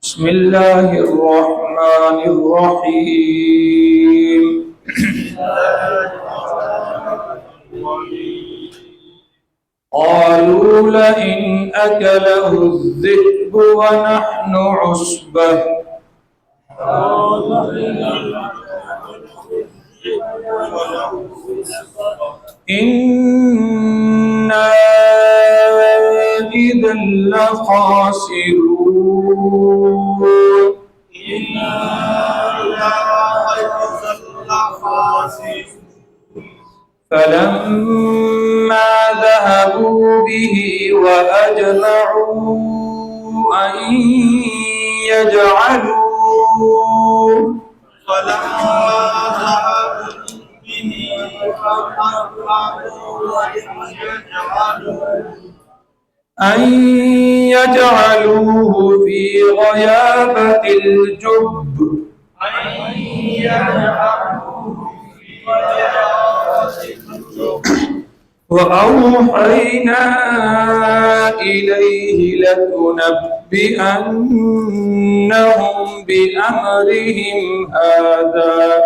بسم الله الرحمن الرحيم. قالوا لئن أكله الذئب ونحن عصبة إنا إذا لخاسرون فلما ذهبوا به وأجمعوا أن يجعلوه في غيابة الجب وأوحينا إليه لتنبئنهم بأمرهم هذا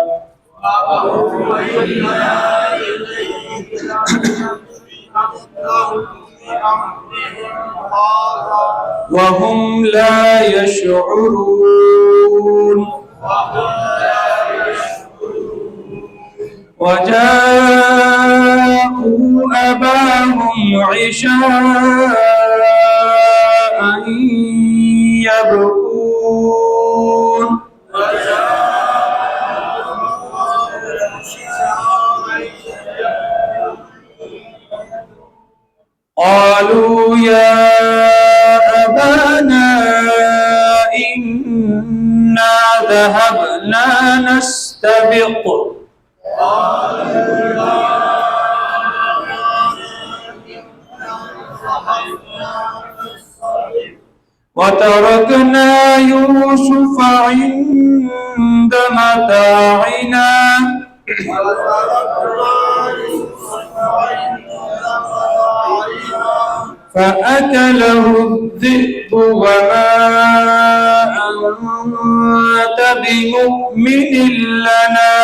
وهم لا يشعرون وجاءوا أباهم عشاء يبكون قالوا يا أبانا إنا ذهبنا نستبق وتركنا يوسف عند متاعنا فأكله الذئب وما أنت بمؤمن لنا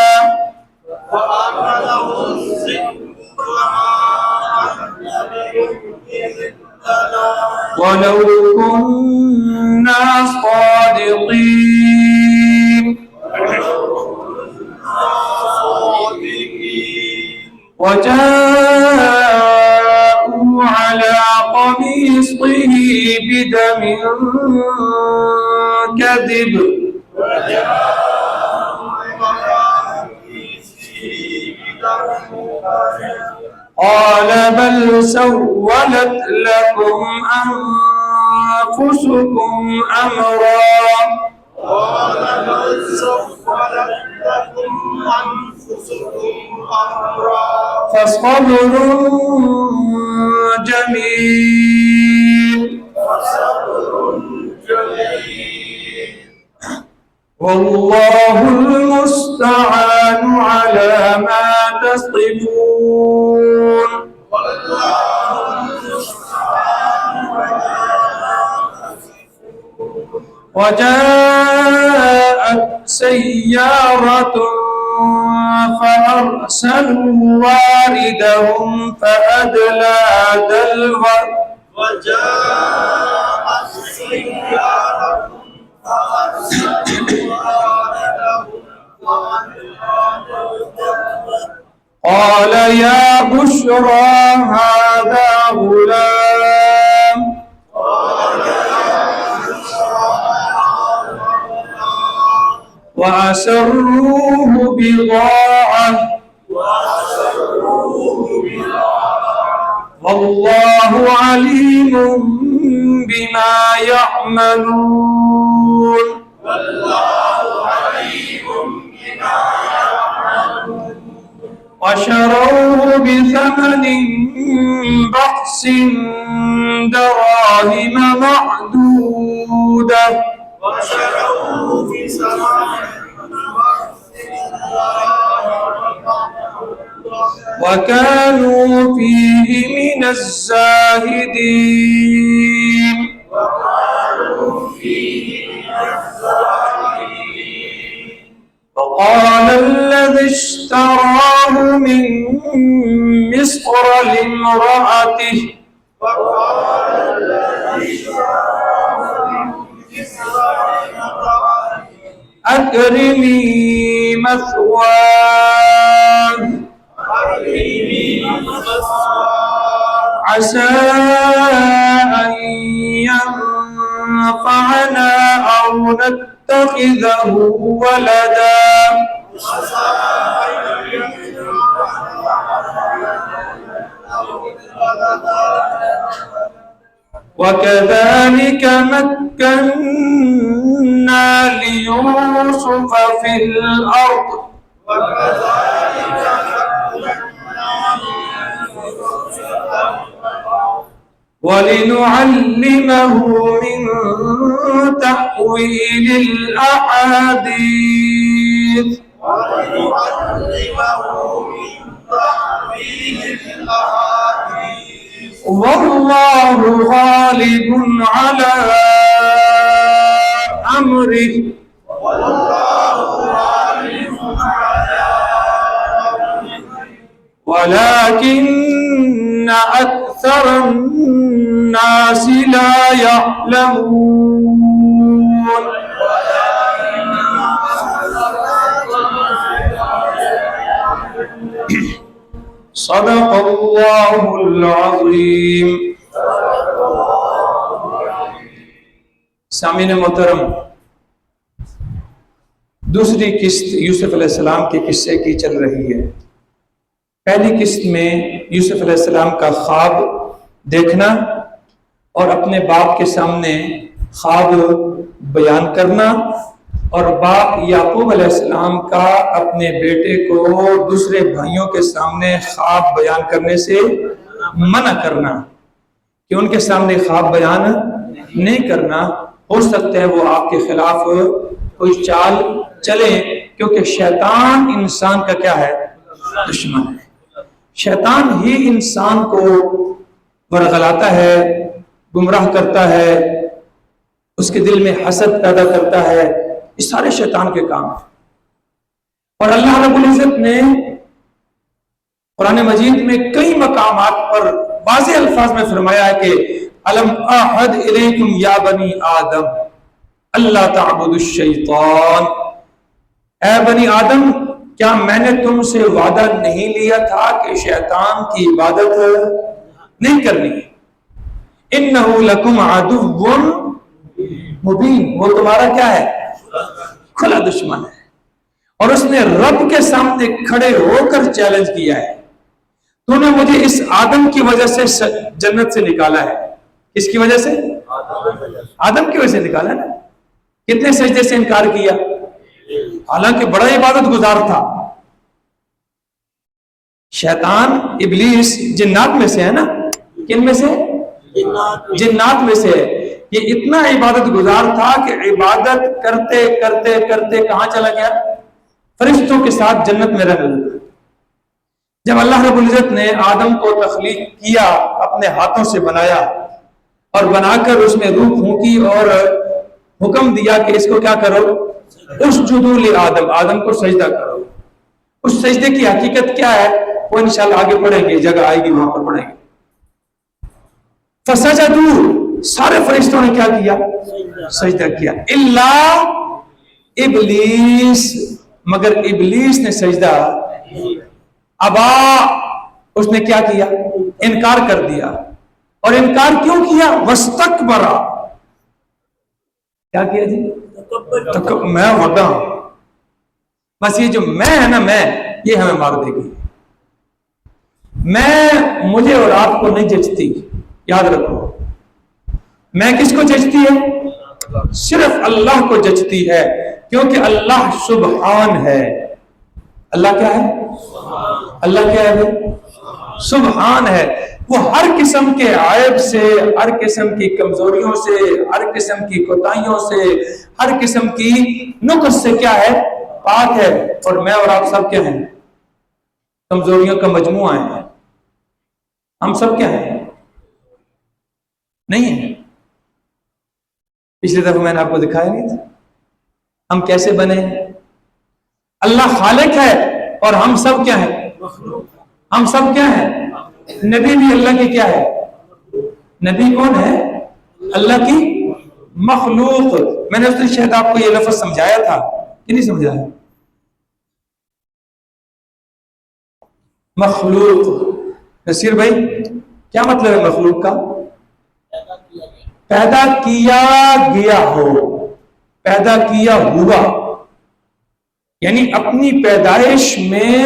ولو كنا صادقين وجاءوا على قميصه بدم كذب قال بل سولت لكم أنفسكم أمرا فصبر جميل والله المستعان على ما تصفون وجاءت سيارة فأرسلوا واردهم فأدلى دلوه قال يا بشرى هذا غلام وأسروه بضاعة والله عليم بما يعملون وشروه بثمن بخس دراهم معدودة وكانوا فيه من الزاهدين وقال الذي اشتراه من مصر لامرأته أكرمي مثواه عسى أن ينفعنا أو نتخذه ولدا وكذلك مكنا ليوسف في الأرض ولنعلمه من تأويل الأحاديث والله غالب على أمره ولكن أكثر الناس لا يعلمون صدق اللہ العظیم. سامعین محترم، دوسری قسط یوسف علیہ السلام کے قصے کی چل رہی ہے. پہلی قسط میں یوسف علیہ السلام کا خواب دیکھنا اور اپنے باپ کے سامنے خواب بیان کرنا، اور باپ یعقوب علیہ السلام کا اپنے بیٹے کو دوسرے بھائیوں کے سامنے خواب بیان کرنے سے منع کرنا کہ ان کے سامنے خواب بیان نہیں کرنا. ہو سکتا ہے وہ آپ کے خلاف کوئی چال چلے، کیونکہ شیطان انسان کا کیا ہے؟ دشمن ہے. شیطان ہی انسان کو ورغلاتا ہے، گمراہ کرتا ہے، اس کے دل میں حسد پیدا کرتا ہے. یہ سارے شیطان کے کام ہیں. اور اللہ رب العزت نے قرآن مجید میں کئی مقامات پر واضح الفاظ میں فرمایا ہے کہ الم اعہد الیکم یا بنی آدم اللہ تعبدوا الشیطان. اے بنی آدم، کیا میں نے تم سے وعدہ نہیں لیا تھا کہ شیطان کی عبادت نہیں کرنی؟ انہ لکم عدو مبین، وہ تمہارا کیا ہے؟ کھلا دشمن ہے. اور اس نے رب کے سامنے کھڑے ہو کر چیلنج کیا ہے، تو نے مجھے اس آدم کی وجہ سے جنت سے نکالا ہے. اس کی وجہ سے؟ آدم کی وجہ سے نکالا ہے نا. کتنے سجدے سے انکار کیا، حالانکہ بڑا عبادت گزار تھا. شیطان ابلیس جنات میں سے ہے نا. کن میں سے؟ جنات میں سے. یہ اتنا عبادت گزار تھا کہ عبادت کرتے کرتے کرتے کہاں چلا گیا؟ فرشتوں کے ساتھ جنت میں رہنے لگا. جب اللہ رب العزت نے آدم کو تخلیق کیا، اپنے ہاتھوں سے بنایا اور بنا کر اس میں روح پھونکی اور حکم دیا کہ اس کو کیا کرو؟ اسجدوا لآدم، آدم کو سجدہ کرو. اس سجدے کی حقیقت کیا ہے وہ انشاءاللہ آگے پڑھیں گے، جگہ آئے گی وہاں پر پڑھیں گے. فسجدوا، سارے فرشتوں نے کیا کیا؟ سجدہ کیا. الا ابلیس، مگر ابلیس نے سجدہ ابا، اس نے کیا کیا؟ انکار کر دیا. اور انکار کیوں کیا؟ واستکبر، کیا کیا جی؟ میں وڈا ہوں، بس یہ جو میں ہے نا، میں یہ ہمیں مار دے گی. میں مجھے اور آپ کو نہیں جچتی. یاد رکھو، میں کس کو جچتی ہے؟ صرف اللہ کو جچتی ہے، کیونکہ اللہ سبحان ہے. اللہ کیا ہے؟ اللہ کیا ہے؟ سبحان ہے. وہ ہر قسم کے عیب سے، ہر قسم کی کمزوریوں سے، ہر قسم کی کوتاہیوں سے، ہر قسم کی نقص سے کیا ہے؟ پاک ہے. اور میں اور آپ سب کیا ہیں؟ کمزوریوں کا مجموعہ ہیں. ہم سب کیا ہیں؟ نہیں ہیں. پچھلی دفعہ میں نے آپ کو دکھایا نہیں تھا ہم کیسے بنے. اللہ خالق ہے اور ہم سب کیا ہیں؟ ہم سب کیا ہیں؟ نبی بھی اللہ کی کیا ہے؟ نبی کون ہے؟ اللہ کی مخلوق. میں نے اس دن شاید آپ کو یہ لفظ سمجھایا تھا کہ نہیں سمجھایا؟ مخلوق. نصیر بھائی کیا مطلب ہے مخلوق کا؟ پیدا کیا گیا ہو، پیدا کیا ہوا، یعنی اپنی پیدائش میں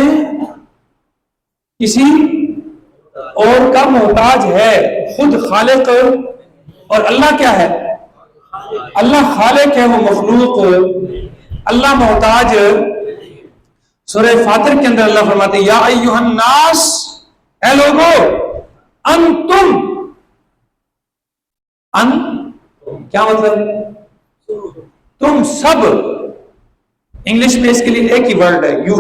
کسی اور کا محتاج ہے. خود خالق اور اللہ کیا ہے؟ اللہ خالق ہے، وہ مخلوق، اللہ محتاج. سورہ فاطر کے اندر اللہ فرماتے ہیں یا ایھا الناس، اے لوگو، انتم، ان کیا مطلب؟ تم سب. انگلش میں اس کے لیے ایک ہی ورڈ ہے یو.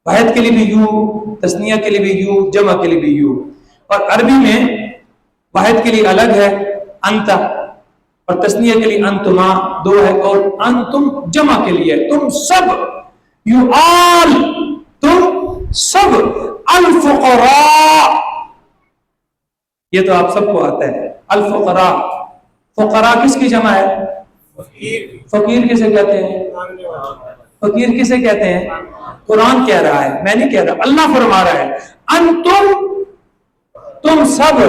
واحد کے لیے بھی یو، تثنیہ کے لیے بھی یو، جمع کے لیے بھی یو. اور عربی میں واحد کے لیے الگ ہے انت، اور تثنیہ کے لیے انتما، دو ہے. اور انتم جمع کے لیے تم سب، یو آل، تم سب. الفقراء، یہ تو آپ سب کو آتا ہے. الفقراء، فقراء کس کی جمع ہے؟ فقیر کسے کہتے ہیں؟ فقیر کسے کہتے ہیں؟ قرآن کہہ رہا ہے، میں نہیں کہہ رہا، اللہ فرما رہا ہے. انتم، تم سب.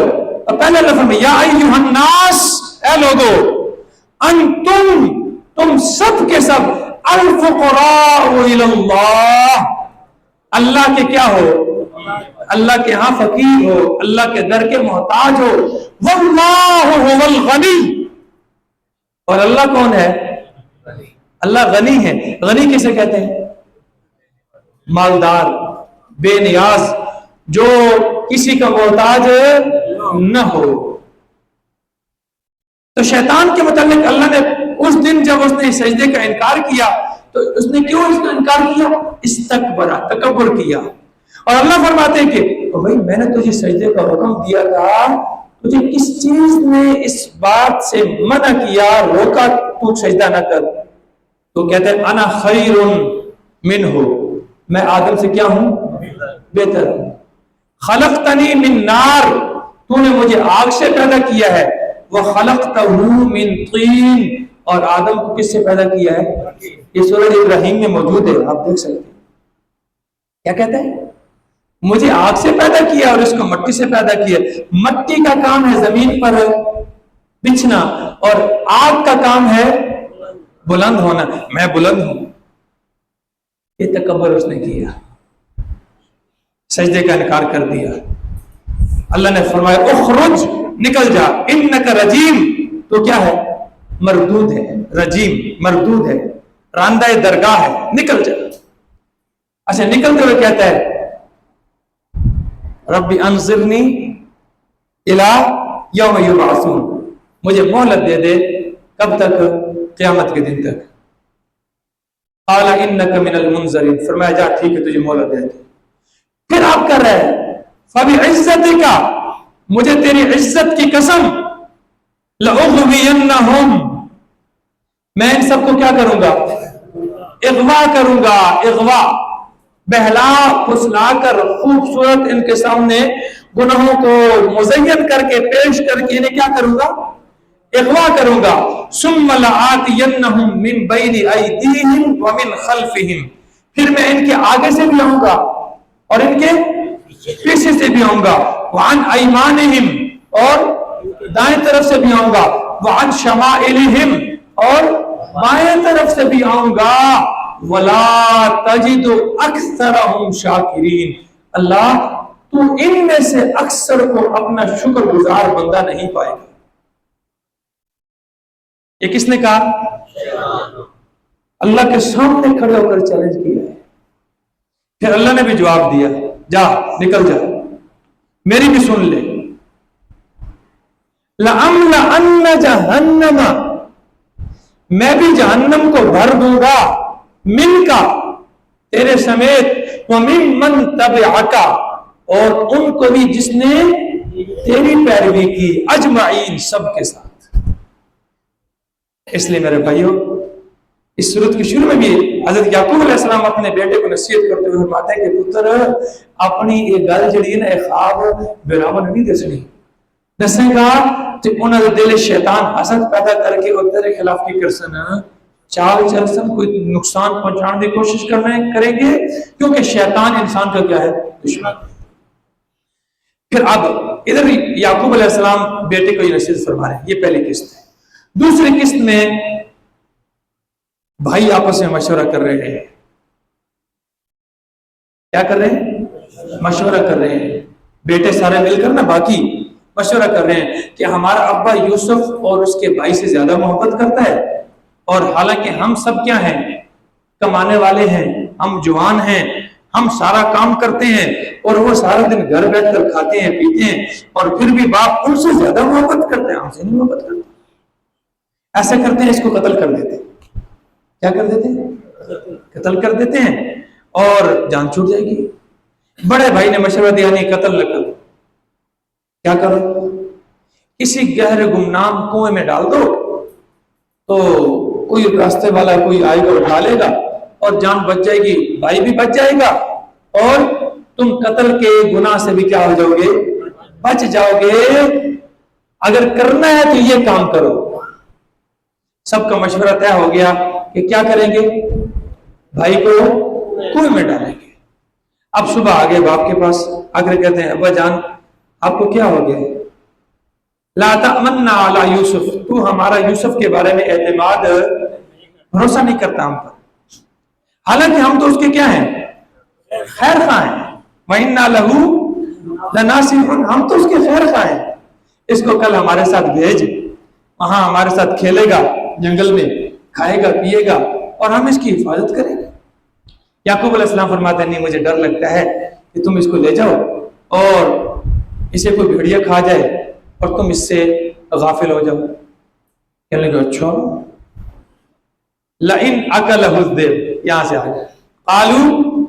پہلے لفظ میں یا ایھا الناس، اے لوگو، انتم، تم سب کے سب، الفقراء الی اللہ، اللہ کے کیا ہو؟ اللہ کے ہاں فقیر ہو، اللہ کے در کے محتاج ہو. واللہ هو الغنی، اور اللہ کون ہے؟ اللہ غنی ہے. غنی کسے کہتے ہیں؟ مالدار، بے نیاز، جو کسی کا محتاج نہ ہو. تو شیطان کے متعلق اللہ نے اس دن جب اس نے سجدے کا انکار کیا تو اس نے کیوں اس کا انکار کیا؟ استکبر، تکبر کیا. اور اللہ فرماتے ہیں کہ بھائی میں نے تجھے سجدے کا حکم دیا تھا، تجھے کس چیز نے اس بات سے منع کیا، روکا تو سجدہ نہ کر؟ تو کہتے ہیں انا خیر منہ، میں آدم سے کیا ہوں؟ بہتر ہوں. خلقتنی من نار، تو نے مجھے آگ سے پیدا کیا ہے. وخلقتہ من طین، اور آدم کو کس سے پیدا کیا ہے؟ یہ سورہ ابراہیم میں موجود ہے، آپ دیکھ سکتے ہیں. کیا کہتے ہیں؟ مجھے آگ سے پیدا کیا اور اس کو مٹی سے پیدا کیا. مٹی کا کام ہے زمین پر بچھنا، اور آگ کا کام ہے بلند ہونا. میں بلند ہوں. یہ تکبر اس نے کیا، سجدے کا انکار کر دیا. اللہ نے فرمایا اخرج، نکل جا، انک رجیم، تو کیا ہے؟ مردود ہے. رجیم مردود ہے، راندہ درگاہ ہے، نکل جا. اچھا نکلتے ہوئے کہتا ہے رب انظرنی الی یوم یبعثون، مجھے مہلت دے دے. کب تک؟ قیامت کے دن تک. قال انک من المنظرین، فرمایا جا ٹھیک ہے تجھے مہلت دے دے. پھر آپ کر رہے ہیں فبعزتک، مجھے تیری عزت کی قسم، لأغوینہم، میں ان سب کو کیا کروں گا؟ اغوا کروں گا. اغوا، بہلا پھسلا کر خوبصورت ان کے سامنے گناہوں کو مزین کر کے پیش کر کے انہیں کیا کروں گا؟ اغوا کروں گا. ثم لآتینہم من بین ایدیہم ومن خلفہم، پھر میں ان کے آگے سے بھی آؤں گا اور ان کے پیچھے سے بھی آؤں گا. وعن ایمانہم، اور دائیں طرف سے بھی آؤں گا. وعن شمائلہم، اور بائیں طرف سے بھی آؤں گا. وَلَا تَجِدُ أَكْثَرَهُمْ شَاكِرِينَ، اللہ تو ان میں سے اکثر کو اپنا شکر گزار بندہ نہیں پائے گا. یہ کس نے کہا؟ اللہ کے سامنے کھڑے ہو کر چیلنج کیا ہے. پھر اللہ نے بھی جواب دیا، جا نکل جا، میری بھی سن لے. لَأَمْلَأَنَّ جَهَنَّمَ، میں بھی جہنم کو بھر دوں گا، من کا، تیرے سمیت وَمِمَّن تَبِعَكَ اور ان کو بھی جس نے تیری پیروی کی اجمعین سب کے ساتھ. اس لیے میرے بھائیوں اس صورت کے شروع میں بھی حضرت یعقوب علیہ السلام اپنے بیٹے کو نصیحت کرتے ہوئے فرماتے ہیں کہ پتر اپنی یہ گل جڑی ہے نا ایک خواب براون نہیں دسنی دسے گا تو انہوں نے دل شیطان حسد پیدا کر کے اور تیرے خلاف کی کرسن چال چلسن کوئی نقصان پہنچانے کی کوشش کریں گے کیونکہ شیطان انسان کا کیا ہے دشمن. پھر اب ادھر یعقوب علیہ السلام بیٹے کو یہ نصیحت فرما رہے ہیں. یہ پہلی قسط ہے. دوسری قسط میں بھائی آپس میں مشورہ کر رہے ہیں. کیا کر رہے ہیں؟ مشورہ کر رہے ہیں. بیٹے سارے مل کر نا باقی مشورہ کر رہے ہیں کہ ہمارا ابا یوسف اور اس کے بھائی سے زیادہ محبت کرتا ہے اور حالانکہ ہم سب کیا ہیں کمانے والے ہیں ہم جوان ہیں ہم سارا کام کرتے ہیں اور وہ سارا دن گھر بیٹھ کر کھاتے ہیں پیتے ہیں اور پھر بھی باپ ان سے زیادہ محبت کرتے ہیں ہم سے نہیں محبت کرتے. ایسا کرتے ہیں اس کو قتل کر دیتے. کیا کر دیتے ہیں؟ قتل کر دیتے ہیں اور جان چھوٹ جائے گی. بڑے بھائی نے مشورہ دیا نہیں قتل نہ کرو. کیا کرو کسی گہرے گمنام کنویں میں ڈال دو تو کوئی راستے والا کوئی آئے گا اٹھا لے گا اور جان بچ جائے گی بھائی بھی بچ جائے گا اور تم قتل کے گناہ سے بھی کیا ہو جاؤ گے بچ جاؤ گے. اگر کرنا ہے تو یہ کام کرو. سب کا مشورہ طے ہو گیا کہ کیا کریں گے بھائی کو کنویں میں ڈالیں گے. اب صبح آگے باپ کے پاس آ کر کہتے ہیں ابا جان آپ کو کیا ہو گیا لا تأمنا علی یوسف تو ہمارا یوسف کے بارے میں اعتماد بھروسہ نہیں کرتا ہم پر حالانکہ ہم تو اس کے کیا ہیں خیر خواہ ہیں وَإِنَّا لَهُ لَنَاصِحُونَ ہم تو اس کے خیر خواہ ہیں. اس کو کل ہمارے ساتھ بھیج وہاں ہمارے ساتھ کھیلے گا جنگل میں کھائے گا پیے گا اور ہم اس کی حفاظت کریں گے. یعقوب علیہ السلام فرماتے ہیں نہیں مجھے ڈر لگتا ہے کہ تم اس کو لے جاؤ اور اسے کوئی بھیڑیا کھا جائے اور تم اس سے غافل ہو جاؤ. کہنے لگے اچھا لئن اکلہ الذئب یہاں سے آ جائے قالوا